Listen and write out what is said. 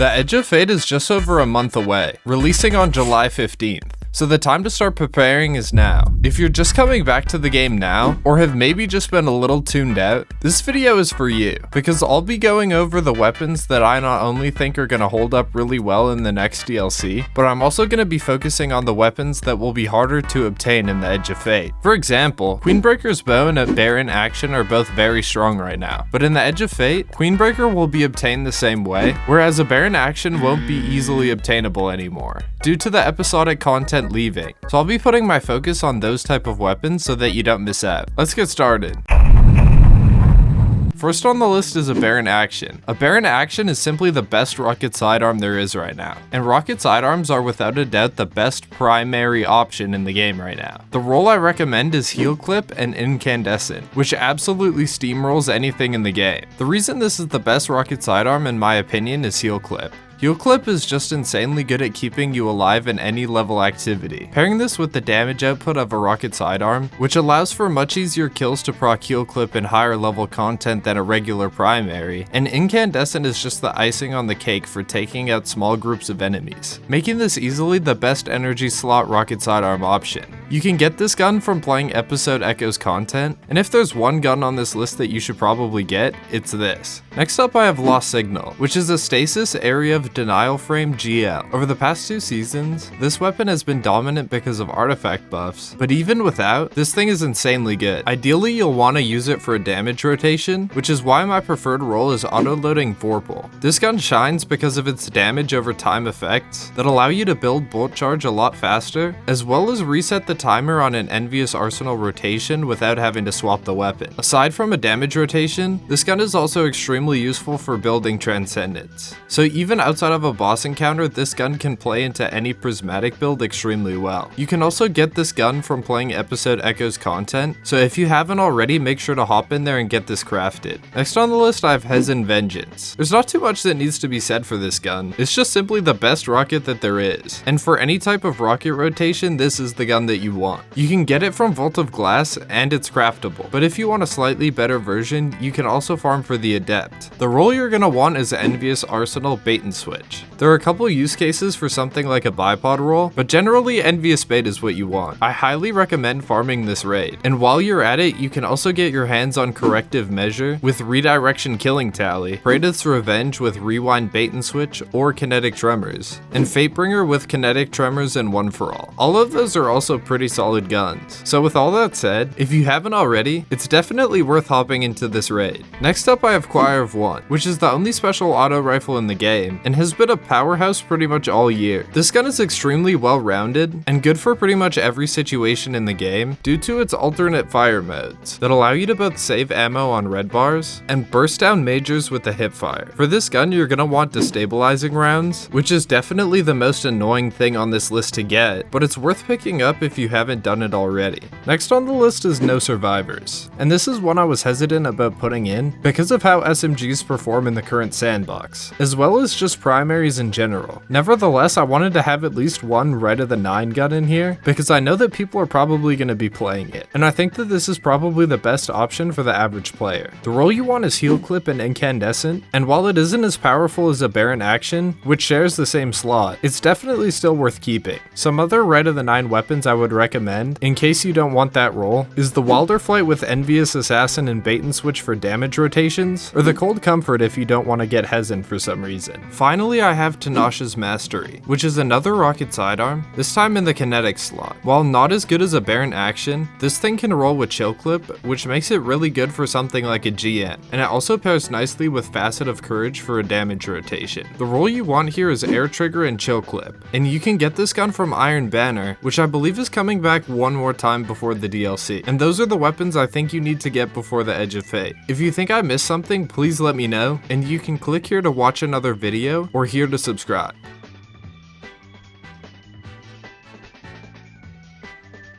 The Edge of Fate is just over a month away, releasing on July 15th. So the time to start preparing is now. If you're just coming back to the game now, or have maybe just been a little tuned out, this video is for you, because I'll be going over the weapons that I not only think are going to hold up really well in the next DLC, but I'm also going to be focusing on the weapons that will be harder to obtain in the Edge of Fate. For example, Queenbreaker's bow and Baron action are both very strong right now, but in the Edge of Fate, Queenbreaker will be obtained the same way, whereas a Baron action won't be easily obtainable anymore, due to the episodic content leaving. So I'll be putting my focus on those type of weapons so that you don't miss out. Let's get started. First on the list is a Baron action. A Baron action is simply the best rocket sidearm there is right now, and rocket sidearms are without a doubt the best primary option in the game right now. The role I recommend is Heal Clip and Incandescent, which absolutely steamrolls anything in the game. The reason this is the best rocket sidearm in my opinion is Heal Clip. Heal Clip is just insanely good at keeping you alive in any level activity. Pairing this with the damage output of a rocket sidearm, which allows for much easier kills to proc Heal Clip in higher level content than a regular primary, and Incandescent is just the icing on the cake for taking out small groups of enemies, making this easily the best energy slot rocket sidearm option. You can get this gun from playing Episode Echo's content, and if there's one gun on this list that you should probably get, it's this. Next up I have Lost Signal, which is a stasis area of denial frame GL. Over the past 2 seasons, this weapon has been dominant because of artifact buffs, but even without, this thing is insanely good. Ideally, you'll want to use it for a damage rotation, which is why my preferred role is auto-loading Vorpal. This gun shines because of its damage over time effects that allow you to build bolt charge a lot faster, as well as reset the timer on an Envious Arsenal rotation without having to swap the weapon. Aside from a damage rotation, this gun is also extremely useful for building Transcendence. So even outside of a boss encounter, this gun can play into any prismatic build extremely well. You can also get this gun from playing Episode Echo's content, so if you haven't already, make sure to hop in there and get this crafted. Next on the list I have Hezen Vengeance. There's not too much that needs to be said for this gun, it's just simply the best rocket that there is, and for any type of rocket rotation, this is the gun that you want. You can get it from Vault of Glass and it's craftable, but if you want a slightly better version, you can also farm for the Adept. The role you're gonna want is Envious Arsenal Bait and Switch. There are a couple use cases for something like a bipod role, but generally Envious Bait is what you want. I highly recommend farming this raid, and while you're at it, you can also get your hands on Corrective Measure with Redirection Killing Tally, Praedyth's Revenge with Rewind Bait and Switch or Kinetic Tremors, and Fatebringer with Kinetic Tremors and One for All. All of those are also pretty solid guns. So with all that said, if you haven't already, it's definitely worth hopping into this raid. Next up I have Choir of One, which is the only special auto rifle in the game, and has been a powerhouse pretty much all year. This gun is extremely well-rounded, and good for pretty much every situation in the game, due to its alternate fire modes, that allow you to both save ammo on red bars, and burst down majors with the hip fire. For this gun, you're gonna want destabilizing rounds, which is definitely the most annoying thing on this list to get, but it's worth picking up if you haven't done it already. Next on the list is No Survivors, and this is one I was hesitant about putting in, because of how SMGs perform in the current sandbox, as well as just primaries in general. Nevertheless, I wanted to have at least one Right of the 9 gun in here, because I know that people are probably going to be playing it, and I think that this is probably the best option for the average player. The role you want is Heal Clip and Incandescent, and while it isn't as powerful as a Baron action, which shares the same slot, it's definitely still worth keeping. Some other Right of the 9 weapons I would recommend, in case you don't want that role, is the Wilderflight with Envious Assassin and Bait and Switch for damage rotations, or the Cold Comfort if you don't want to get Hezen for some reason. Finally, I have Tashas Mastery, which is another rocket sidearm, this time in the kinetic slot. While not as good as a Baron action, this thing can roll with Chill Clip, which makes it really good for something like a GN, and it also pairs nicely with Facet of Courage for a damage rotation. The role you want here is Air Trigger and Chill Clip, and you can get this gun from Iron Banner, which I believe is coming back one more time before the DLC, and those are the weapons I think you need to get before the Edge of Fate. If you think I missed something, please let me know, and you can click here to watch another video or here to subscribe.